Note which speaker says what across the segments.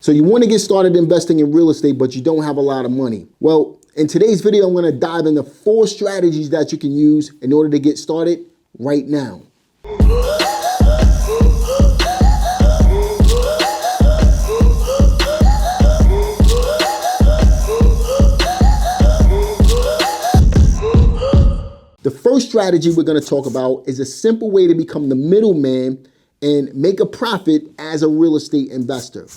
Speaker 1: So you want to get started investing in real estate, but you don't have a lot of money. Well, in today's video, I'm going to dive into 4 strategies that you can use in order to get started right now. The first strategy we're going to talk about is a simple way to become the middleman and make a profit as a real estate investor.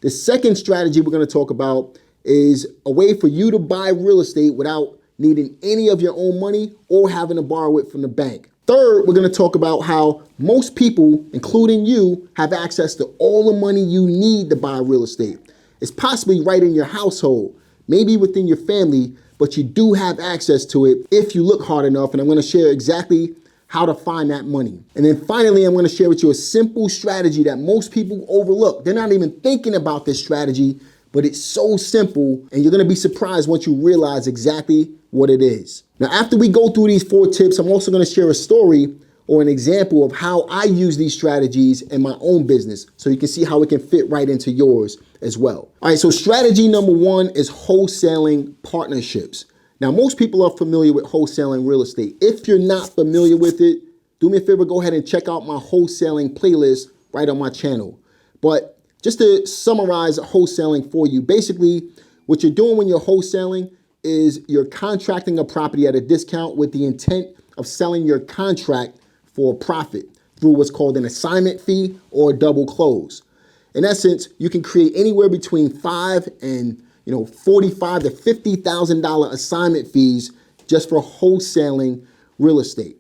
Speaker 1: The second strategy we're going to talk about is a way for you to buy real estate without needing any of your own money or having to borrow it from the bank. Third, we're going to talk about how most people, including you, have access to all the money you need to buy real estate. It's possibly right in your household, maybe within your family, but you do have access to it if you look hard enough, and I'm going to share exactly how to find that money. And then finally, I'm going to share with you a simple strategy that most people overlook. They're not even thinking about this strategy, but it's so simple, and you're going to be surprised once you realize exactly what it is. Now, after we go through these 4 tips, I'm also going to share a story or an example of how I use these strategies in my own business, so you can see how it can fit right into yours as well. All right, so strategy number 1 is wholesaling partnerships. Now, most people are familiar with wholesaling real estate. If you're not familiar with it, do me a favor, go ahead and check out my wholesaling playlist right on my channel. But just to summarize wholesaling for you, basically what you're doing when you're wholesaling is you're contracting a property at a discount with the intent of selling your contract for a profit through what's called an assignment fee or a double close. In essence, you can create anywhere between $5,000 and $45,000 to $50,000 assignment fees just for wholesaling real estate.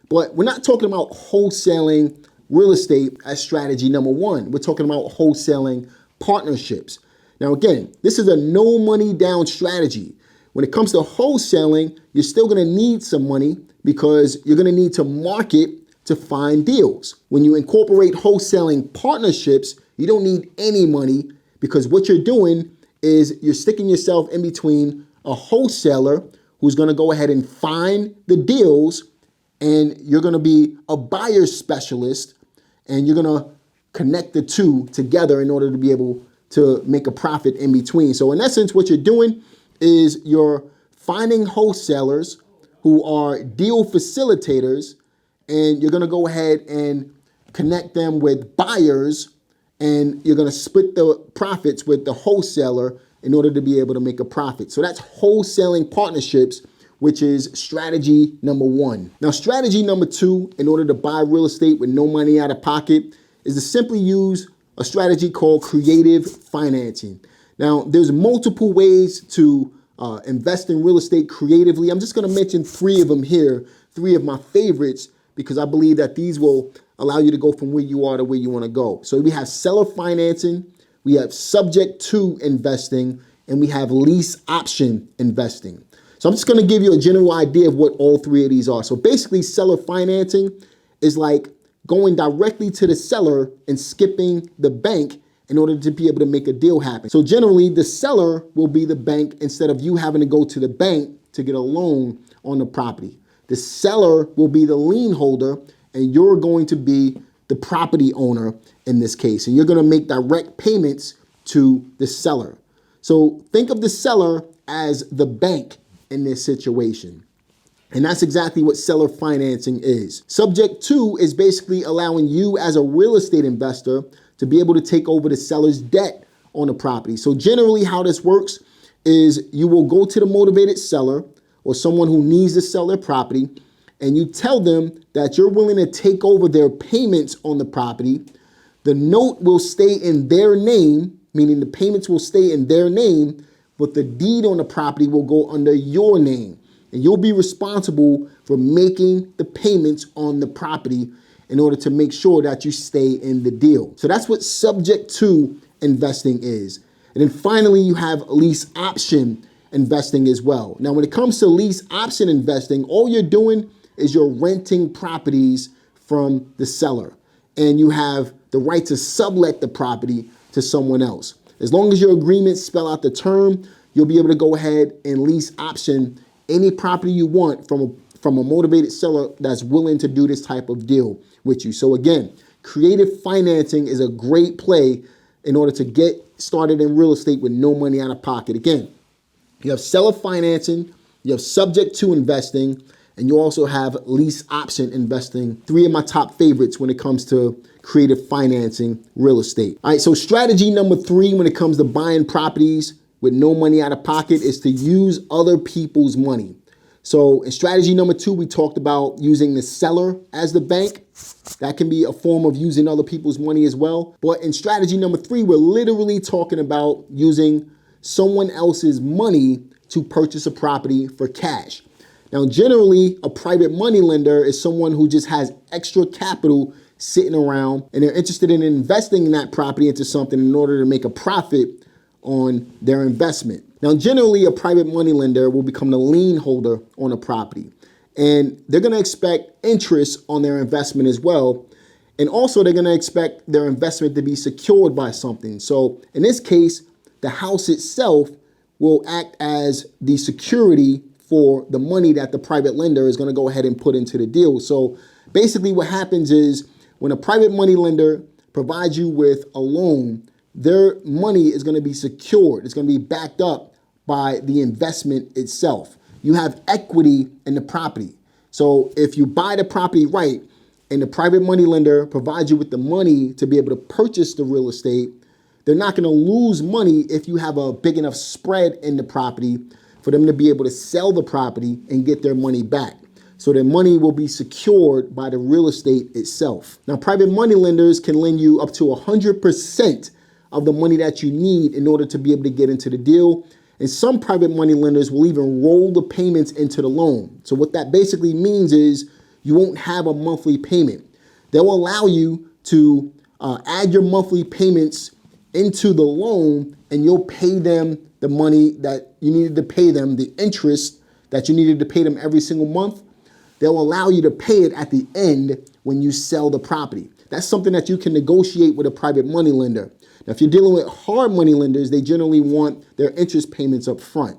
Speaker 1: But we're not talking about wholesaling real estate as strategy number 1. We're talking about wholesaling partnerships. Now, again, this is a no money down strategy. When it comes to wholesaling, you're still going to need some money because you're going to need to market to find deals. When you incorporate wholesaling partnerships, you don't need any money because what you're doing is you're sticking yourself in between a wholesaler who's going to go ahead and find the deals, and you're going to be a buyer specialist, and you're going to connect the two together in order to be able to make a profit in between. So in essence, what you're doing is you're finding wholesalers who are deal facilitators, and you're going to go ahead and connect them with buyers, and you're going to split the profits with the wholesaler in order to be able to make a profit. So that's wholesaling partnerships, which is strategy number 1. Now, strategy number 2, in order to buy real estate with no money out of pocket, is to simply use a strategy called creative financing. Now, there's multiple ways to invest in real estate creatively. I'm just going to mention 3 of them here, 3 of my favorites, because I believe that these will allow you to go from where you are to where you want to go. So we have seller financing, we have subject to investing, and we have lease option investing. So I'm just going to give you a general idea of what all 3 of these are. So basically, seller financing is like going directly to the seller and skipping the bank in order to be able to make a deal happen. So generally, the seller will be the bank instead of you having to go to the bank to get a loan on the property. The seller will be the lien holder, and you're going to be the property owner in this case. And you're going to make direct payments to the seller. So think of the seller as the bank in this situation. And that's exactly what seller financing is. Subject to is basically allowing you as a real estate investor to be able to take over the seller's debt on the property. So generally how this works is you will go to the motivated seller or someone who needs to sell their property, and you tell them that you're willing to take over their payments on the property. The note will stay in their name, meaning the payments will stay in their name, but the deed on the property will go under your name. And you'll be responsible for making the payments on the property in order to make sure that you stay in the deal. So that's what subject to investing is. And then finally, you have lease option investing as well. Now, when it comes to lease option investing, all you're doing is you're renting properties from the seller, and you have the right to sublet the property to someone else. As long as your agreements spell out the term, you'll be able to go ahead and lease option any property you want from a motivated seller that's willing to do this type of deal with you. So again, creative financing is a great play in order to get started in real estate with no money out of pocket. Again, you have seller financing, you have subject to investing, and you also have lease option investing. 3 of my top favorites when it comes to creative financing real estate. All right, so strategy number 3 when it comes to buying properties with no money out of pocket is to use other people's money. So in strategy number 2, we talked about using the seller as the bank. That can be a form of using other people's money as well. But in strategy number 3, we're literally talking about using someone else's money to purchase a property for cash. Now, generally, a private money lender is someone who just has extra capital sitting around and they're interested in investing in that property into something in order to make a profit on their investment. Now, generally, a private money lender will become the lien holder on a property, and they're going to expect interest on their investment as well. And also, they're going to expect their investment to be secured by something. So in this case, the house itself will act as the security for the money that the private lender is going to go ahead and put into the deal. So basically what happens is when a private money lender provides you with a loan, their money is going to be secured. It's going to be backed up by the investment itself. You have equity in the property. So if you buy the property right and the private money lender provides you with the money to be able to purchase the real estate, they're not going to lose money if you have a big enough spread in the property for them to be able to sell the property and get their money back. So their money will be secured by the real estate itself. Now, private money lenders can lend you up to 100% of the money that you need in order to be able to get into the deal. And some private money lenders will even roll the payments into the loan. So what that basically means is you won't have a monthly payment. They'll allow you to add your monthly payments into the loan, and you'll pay them the money that you needed to pay them, the interest that you needed to pay them every single month. They'll allow you to pay it at the end when you sell the property. That's something that you can negotiate with a private money lender. Now, if you're dealing with hard money lenders, they generally want their interest payments up front.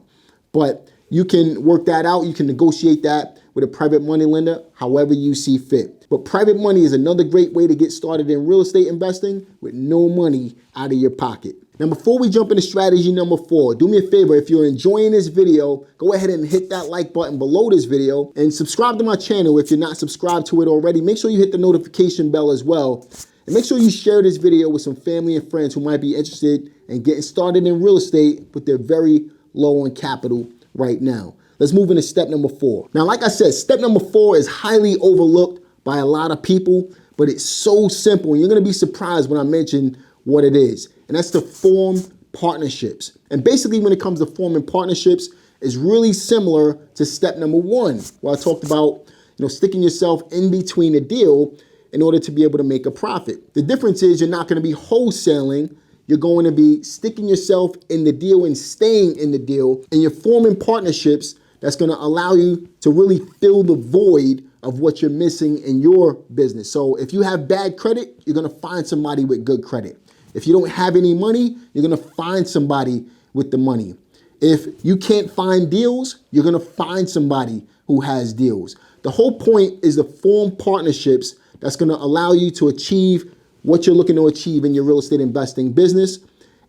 Speaker 1: But you can work that out. You can negotiate that with a private money lender however you see fit. But private money is another great way to get started in real estate investing with no money out of your pocket. Now, before we jump into strategy number 4, do me a favor. If you're enjoying this video, go ahead and hit that like button below this video and subscribe to my channel if you're not subscribed to it already. Make sure you hit the notification bell as well. And make sure you share this video with some family and friends who might be interested in getting started in real estate, but they're very low on capital right now. Let's move into step number 4. Now, like I said, step number 4 is highly overlooked by a lot of people, but it's so simple. And you're going to be surprised when I mention what it is. And that's to form partnerships. And basically, when it comes to forming partnerships, it's really similar to step number 1, where I talked about, sticking yourself in between a deal in order to be able to make a profit. The difference is you're not going to be wholesaling. You're going to be sticking yourself in the deal and staying in the deal. And you're forming partnerships that's going to allow you to really fill the void of what you're missing in your business. So if you have bad credit, you're going to find somebody with good credit. If you don't have any money, you're going to find somebody with the money. If you can't find deals, you're going to find somebody who has deals. The whole point is to form partnerships that's going to allow you to achieve what you're looking to achieve in your real estate investing business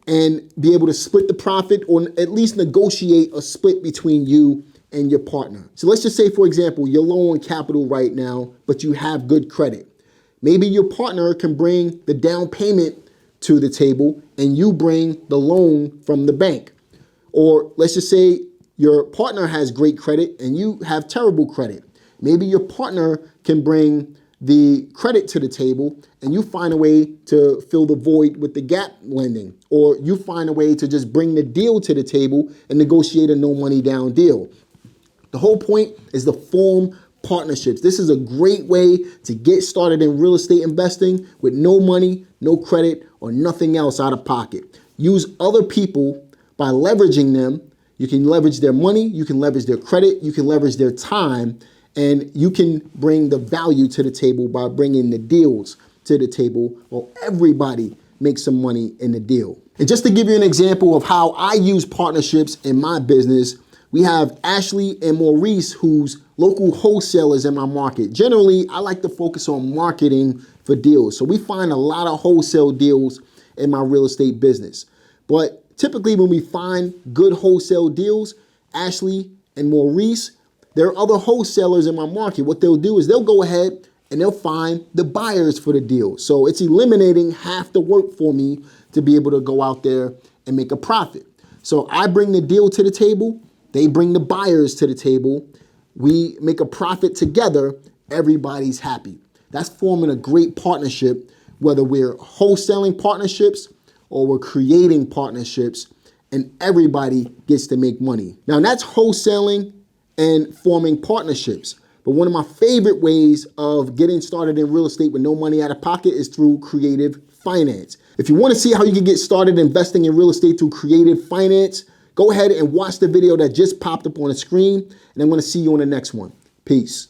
Speaker 1: and be able to split the profit or at least negotiate a split between you and your partner. So let's just say, for example, you're low on capital right now, but you have good credit. Maybe your partner can bring the down payment to the table and you bring the loan from the bank. Or let's just say your partner has great credit and you have terrible credit. Maybe your partner can bring the credit to the table and you find a way to fill the void with the gap lending, or you find a way to just bring the deal to the table and negotiate a no money down deal. The whole point is to form partnerships. This is a great way to get started in real estate investing with no money, no credit, or nothing else out of pocket. Use other people by leveraging them. You can leverage their money, you can leverage their credit, you can leverage their time, and you can bring the value to the table by bringing the deals to the table, while everybody makes some money in the deal. And just to give you an example of how I use partnerships in my business, we have Ashley and Maurice, who's local wholesalers in my market. Generally, I like to focus on marketing for deals. So we find a lot of wholesale deals in my real estate business. But typically when we find good wholesale deals, Ashley and Maurice, there are other wholesalers in my market. What they'll do is they'll go ahead and they'll find the buyers for the deal. So it's eliminating half the work for me to be able to go out there and make a profit. So I bring the deal to the table, they bring the buyers to the table, we make a profit together, everybody's happy. That's forming a great partnership, whether we're wholesaling partnerships or we're creating partnerships, and everybody gets to make money. Now that's wholesaling and forming partnerships. But one of my favorite ways of getting started in real estate with no money out of pocket is through creative finance. If you want to see how you can get started investing in real estate through creative finance, go ahead and watch the video that just popped up on the screen, and I'm going to see you on the next one. Peace.